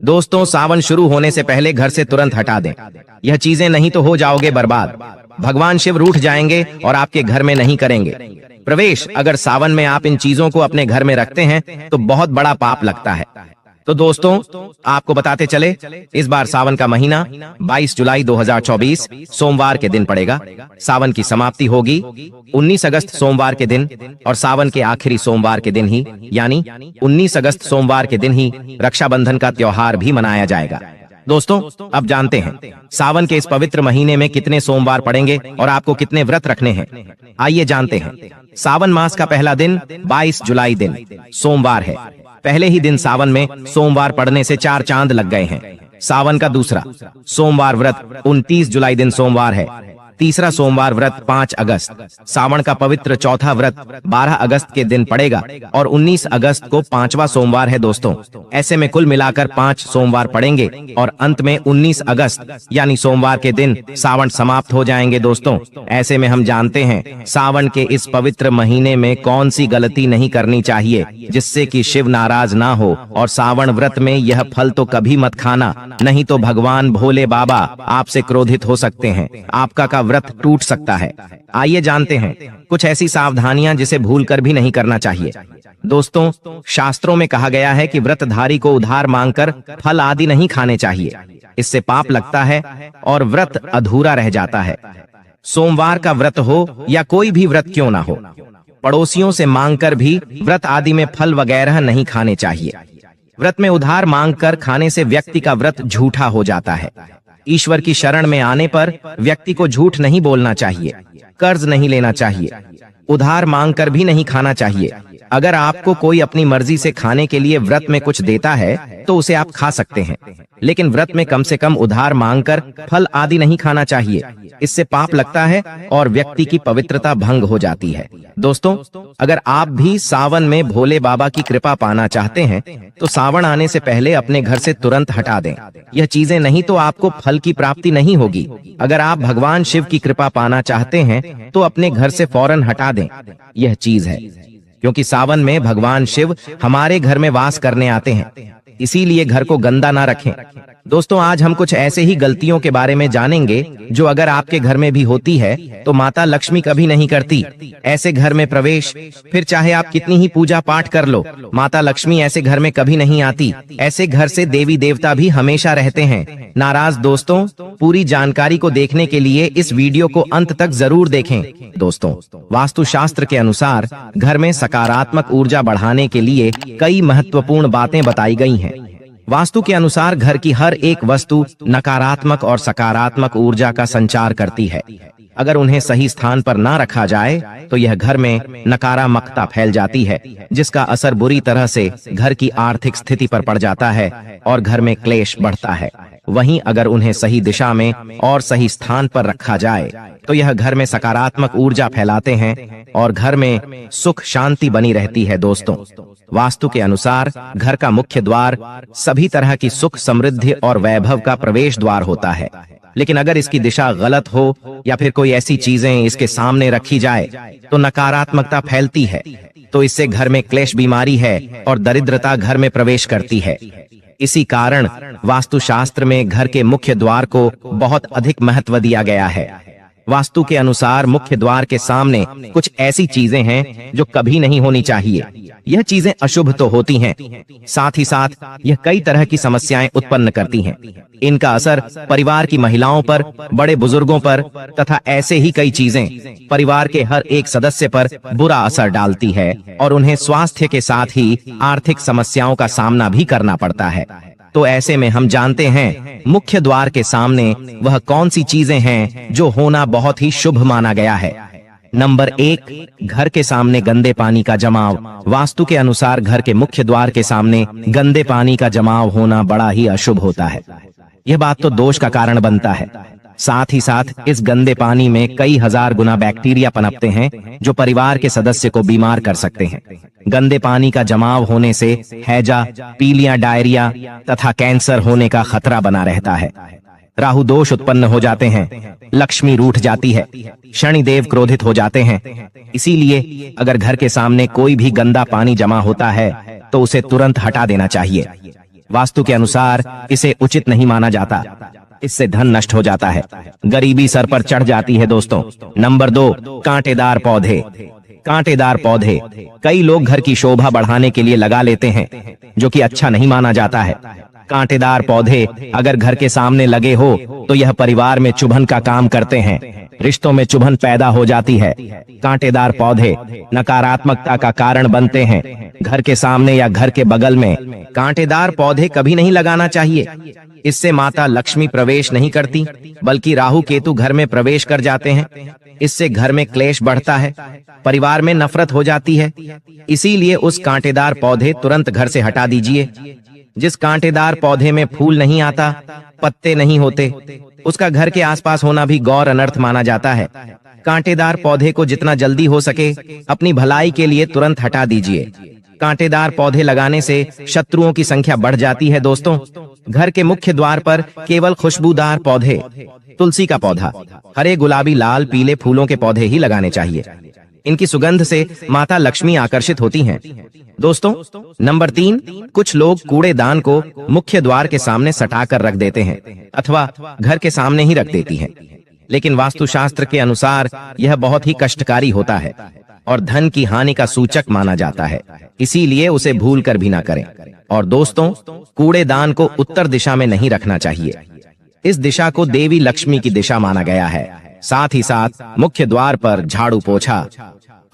दोस्तों, सावन शुरू होने से पहले घर से तुरंत हटा दें। यह चीजें नहीं तो हो जाओगे बर्बाद। भगवान शिव रूठ जाएंगे और आपके घर में नहीं करेंगे प्रवेश। अगर सावन में आप इन चीजों को अपने घर में रखते हैं तो बहुत बड़ा पाप लगता है। तो दोस्तों, आपको बताते चले, इस बार सावन का महीना 22 जुलाई 2024 सोमवार के दिन पड़ेगा। सावन की समाप्ति होगी 19 अगस्त सोमवार के दिन और सावन के आखिरी सोमवार के दिन ही यानी 19 अगस्त सोमवार के दिन ही रक्षाबंधन का त्योहार भी मनाया जाएगा। दोस्तों, अब जानते हैं सावन के इस पवित्र महीने में कितने सोमवार पड़ेंगे और आपको कितने व्रत रखने हैं। आइए जानते हैं। सावन मास का पहला दिन 22 जुलाई दिन सोमवार है। पहले ही दिन सावन में सोमवार पड़ने से 4 चांद लग गए हैं। सावन का दूसरा सोमवार व्रत 29 जुलाई दिन सोमवार है। तीसरा सोमवार व्रत 5 अगस्त। सावन का पवित्र चौथा व्रत 12 अगस्त के दिन पड़ेगा और 19 अगस्त को 5वां सोमवार है। दोस्तों, ऐसे में कुल मिलाकर 5 सोमवार पड़ेंगे और अंत में 19 अगस्त यानी सोमवार के दिन सावन समाप्त हो जाएंगे। दोस्तों, ऐसे में हम जानते हैं सावन के इस पवित्र महीने में कौन सी गलती नहीं करनी चाहिए जिससे कि शिव नाराज ना हो। और सावन व्रत में यह फल तो कभी मत खाना, नहीं तो भगवान भोले बाबा आपसे क्रोधित हो सकते हैं, आपका का व्रत टूट सकता है। आइए जानते हैं कुछ ऐसी सावधानियां जिसे भूलकर भी नहीं करना चाहिए। दोस्तों, शास्त्रों में कहा गया है कि व्रतधारी को उधार मांगकर फल आदि नहीं खाने चाहिए, इससे पाप लगता है और व्रत अधूरा रह जाता है। सोमवार का व्रत हो या कोई भी व्रत क्यों ना हो, पड़ोसियों से मांगकर भी व्रत आदि में फल वगैरह नहीं खाने चाहिए। व्रत में उधार मांगकर खाने से व्यक्ति का व्रत झूठा हो जाता है। ईश्वर की शरण में आने पर व्यक्ति को झूठ नहीं बोलना चाहिए, कर्ज नहीं लेना चाहिए, उधार मांगकर भी नहीं खाना चाहिए। अगर आपको कोई अपनी मर्जी से खाने के लिए व्रत में कुछ देता है तो उसे आप खा सकते हैं, लेकिन व्रत में कम से कम उधार मांगकर फल आदि नहीं खाना चाहिए, इससे पाप लगता है और व्यक्ति की पवित्रता भंग हो जाती है। दोस्तों, अगर आप भी सावन में भोले बाबा की कृपा पाना चाहते हैं तो सावन आने से पहले अपने घर से तुरंत हटा दें यह चीजें, नहीं तो आपको फल की प्राप्ति नहीं होगी। अगर आप भगवान शिव की कृपा पाना चाहते हैं तो अपने घर से फौरन हटा दें यह चीज है, क्योंकि सावन में भगवान शिव हमारे घर में वास करने आते हैं, इसीलिए घर को गंदा ना रखें। दोस्तों, आज हम कुछ ऐसे ही गलतियों के बारे में जानेंगे जो अगर आपके घर में भी होती है तो माता लक्ष्मी कभी नहीं करती। ऐसे घर में प्रवेश, फिर चाहे आप कितनी ही पूजा पाठ कर लो, माता लक्ष्मी ऐसे घर में कभी नहीं आती। ऐसे घर से देवी देवता भी हमेशा रहते हैं नाराज। दोस्तों, पूरी जानकारी को देखने के लिए इस वीडियो को अंत तक जरूर देखें। दोस्तों, वास्तु शास्त्र के अनुसार घर में सकारात्मक ऊर्जा बढ़ाने के लिए कई महत्वपूर्ण बातें बताई गई हैं। वास्तु के अनुसार घर की हर एक वस्तु नकारात्मक और सकारात्मक ऊर्जा का संचार करती है। अगर उन्हें सही स्थान पर ना रखा जाए तो यह घर में नकारात्मकता फैल जाती है, जिसका असर बुरी तरह से घर की आर्थिक स्थिति पर पड़ जाता है और घर में क्लेश बढ़ता है। वहीं अगर उन्हें सही दिशा में और सही स्थान पर रखा जाए तो यह घर में सकारात्मक ऊर्जा फैलाते हैं और घर में सुख शांति बनी रहती है। दोस्तों, वास्तु के अनुसार घर का मुख्य द्वार सभी तरह की सुख समृद्धि और वैभव का प्रवेश द्वार होता है, लेकिन अगर इसकी दिशा गलत हो या फिर कोई ऐसी चीजें इसके सामने रखी जाए तो नकारात्मकता फैलती है, तो इससे घर में क्लेश बीमारी है और दरिद्रता घर में प्रवेश करती है। इसी कारण वास्तुशास्त्र में घर के मुख्य द्वार को बहुत अधिक महत्व दिया गया है। वास्तु के अनुसार मुख्य द्वार के सामने कुछ ऐसी चीजें हैं जो कभी नहीं होनी चाहिए। यह चीजें अशुभ तो होती हैं, साथ ही साथ यह कई तरह की समस्याएं उत्पन्न करती हैं। इनका असर परिवार की महिलाओं पर, बड़े बुजुर्गों पर तथा ऐसे ही कई चीजें परिवार के हर एक सदस्य पर बुरा असर डालती है और उन्हें स्वास्थ्य के साथ ही आर्थिक समस्याओं का सामना भी करना पड़ता है। तो ऐसे में हम जानते हैं मुख्य द्वार के सामने वह कौन सी चीजें हैं जो होना बहुत ही शुभ माना गया है। नंबर 1, घर के सामने गंदे पानी का जमाव। वास्तु के अनुसार घर के मुख्य द्वार के सामने गंदे पानी का जमाव होना बड़ा ही अशुभ होता है। यह बात तो दोष का कारण बनता है। साथ ही साथ इस गंदे पानी में कई हजार गुना बैक्टीरिया पनपते हैं जो परिवार के सदस्य को बीमार कर सकते हैं। गंदे पानी का जमाव होने से हैजा, पीलिया, डायरिया तथा कैंसर होने का खतरा बना रहता है। राहु दोष उत्पन्न हो जाते हैं, लक्ष्मी रूठ जाती है, शनिदेव क्रोधित हो जाते हैं। इसीलिए अगर घर के सामने कोई भी गंदा पानी जमा होता है तो उसे तुरंत हटा देना चाहिए। वास्तु के अनुसार इसे उचित नहीं माना जाता। इससे धन नष्ट हो जाता है, गरीबी सर पर चढ़ जाती है दोस्तों। नंबर 2, कांटेदार पौधे। कांटेदार पौधे कई लोग घर की शोभा बढ़ाने के लिए लगा लेते हैं, जो कि अच्छा नहीं माना जाता है। कांटेदार पौधे अगर घर के सामने लगे हो तो यह परिवार में चुभन का काम करते हैं, रिश्तों में चुभन पैदा हो जाती है। कांटेदार पौधे नकारात्मकता का कारण बनते हैं। घर के सामने या घर के बगल में कांटेदार पौधे कभी नहीं लगाना चाहिए। इससे माता लक्ष्मी प्रवेश नहीं करती, बल्कि राहु केतु घर में प्रवेश कर जाते हैं। इससे घर में क्लेश बढ़ता है, परिवार में नफरत हो जाती है। इसीलिए उस कांटेदार पौधे तुरंत घर से हटा दीजिए। जिस कांटेदार पौधे में फूल नहीं आता, पत्ते नहीं होते, उसका घर के आसपास होना भी गौर अनर्थ माना जाता है। कांटेदार पौधे को जितना जल्दी हो सके अपनी भलाई के लिए तुरंत हटा दीजिए। कांटेदार पौधे लगाने से शत्रुओं की संख्या बढ़ जाती है दोस्तों। घर के मुख्य द्वार पर केवल खुशबूदार पौधे, तुलसी का पौधा, हरे, गुलाबी, लाल, पीले फूलों के पौधे ही लगाने चाहिए। इनकी सुगंध से माता लक्ष्मी आकर्षित होती हैं। दोस्तों, नंबर 3, कुछ लोग कूड़ेदान को मुख्य द्वार के सामने सटाकर रख देते हैं अथवा घर के सामने ही रख देती हैं। लेकिन वास्तुशास्त्र के अनुसार यह बहुत ही कष्टकारी होता है और धन की हानि का सूचक माना जाता है। इसीलिए उसे भूल कर भी ना करें। और दोस्तों, कूड़ेदान को उत्तर दिशा में नहीं रखना चाहिए। इस दिशा को देवी लक्ष्मी की दिशा माना गया है। साथ ही साथ मुख्य द्वार पर झाड़ू, पोछा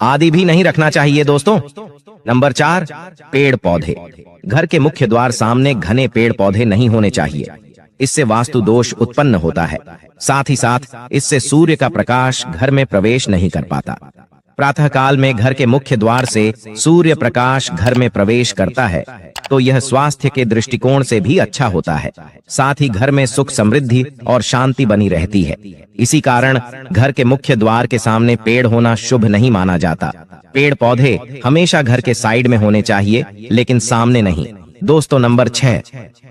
आदि भी नहीं रखना चाहिए दोस्तों। नंबर 4, पेड़ पौधे। घर के मुख्य द्वार सामने घने पेड़ पौधे नहीं होने चाहिए। इससे वास्तु दोष उत्पन्न होता है। साथ ही साथ इससे सूर्य का प्रकाश घर में प्रवेश नहीं कर पाता। प्रातः काल में घर के मुख्य द्वार से सूर्य प्रकाश घर में प्रवेश करता है तो यह स्वास्थ्य के दृष्टिकोण से भी अच्छा होता है। साथ ही घर में सुख, समृद्धि और शांति बनी रहती है। इसी कारण घर के मुख्य द्वार के सामने पेड़ होना शुभ नहीं माना जाता। पेड़ पौधे हमेशा घर के साइड में होने चाहिए, लेकिन सामने नहीं। दोस्तों, नंबर 6,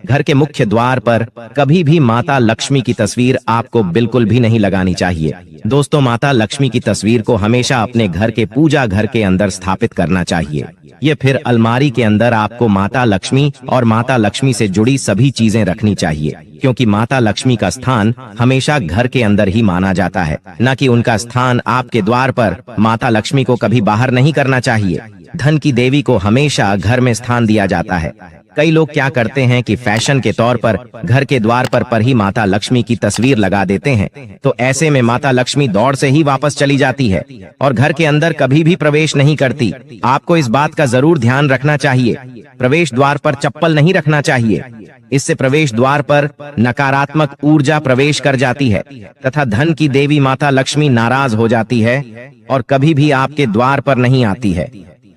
घर के मुख्य द्वार पर कभी भी माता लक्ष्मी की तस्वीर आपको बिल्कुल भी नहीं लगानी चाहिए। दोस्तों, माता लक्ष्मी की तस्वीर को हमेशा अपने घर के पूजा घर के अंदर स्थापित करना चाहिए। ये फिर अलमारी के अंदर आपको माता लक्ष्मी और माता लक्ष्मी से जुड़ी सभी चीजें रखनी चाहिए, क्योंकि माता लक्ष्मी का स्थान हमेशा घर के अंदर ही माना जाता है, न कि उनका स्थान आपके द्वार पर। माता लक्ष्मी को कभी बाहर नहीं करना चाहिए। धन की देवी को हमेशा घर में स्थान दिया जाता है। कई लोग क्या करते हैं कि फैशन के तौर पर घर के द्वार पर ही माता लक्ष्मी की तस्वीर लगा देते हैं, तो ऐसे में माता लक्ष्मी दौड़ से ही वापस चली जाती है और घर के अंदर कभी भी प्रवेश नहीं करती। आपको इस बात का जरूर ध्यान रखना चाहिए। प्रवेश द्वार पर चप्पल नहीं रखना चाहिए। इससे प्रवेश द्वार पर नकारात्मक ऊर्जा प्रवेश कर जाती है तथा धन की देवी माता लक्ष्मी नाराज हो जाती है और कभी भी आपके द्वार पर नहीं आती है।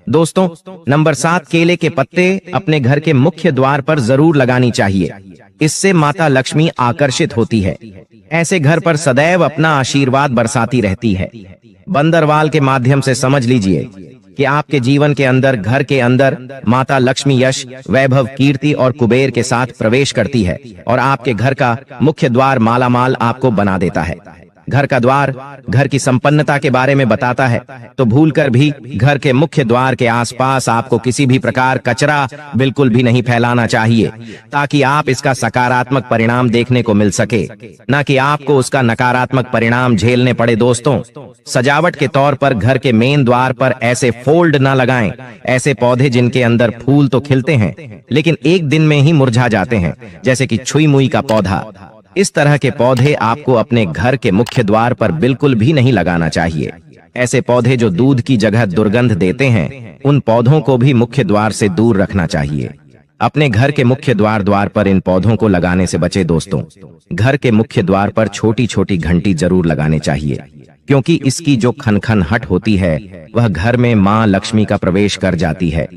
दोस्तों, नंबर 7, केले के पत्ते अपने घर के मुख्य द्वार पर जरूर लगानी चाहिए। इससे माता लक्ष्मी आकर्षित होती है। ऐसे घर पर सदैव अपना आशीर्वाद बरसाती रहती है। बंदरवाल के माध्यम से समझ लीजिए कि आपके जीवन के अंदर, घर के अंदर माता लक्ष्मी यश, वैभव, कीर्ति और कुबेर के साथ प्रवेश करती है और आपके घर का मुख्य द्वार मालामाल आपको बना देता है। घर का द्वार घर की संपन्नता के बारे में बताता है, तो भूलकर भी घर के मुख्य द्वार के आसपास आपको किसी भी प्रकार कचरा बिल्कुल भी नहीं फैलाना चाहिए, ताकि आप इसका सकारात्मक परिणाम देखने को मिल सके, न कि आपको उसका नकारात्मक परिणाम झेलने पड़े। दोस्तों, सजावट के तौर पर घर के मेन द्वार पर ऐसे फोल्ड न लगाएं, ऐसे पौधे जिनके अंदर फूल तो खिलते हैं लेकिन एक दिन में ही मुरझा जाते हैं, जैसे कि छुई मुई का पौधा। इस तरह के पौधे आपको अपने घर के मुख्य द्वार पर बिल्कुल भी नहीं लगाना चाहिए। ऐसे पौधे जो दूध की जगह दुर्गंध देते हैं, उन पौधों को भी मुख्य द्वार से दूर रखना चाहिए। अपने घर के मुख्य द्वार पर इन पौधों को लगाने से बचे। दोस्तों, घर के मुख्य द्वार पर छोटी छोटी घंटी जरूर लगाने चाहिए, क्योंकि इसकी जो खनखनाहट होती है वह घर में मां लक्ष्मी का प्रवेश कर जाती है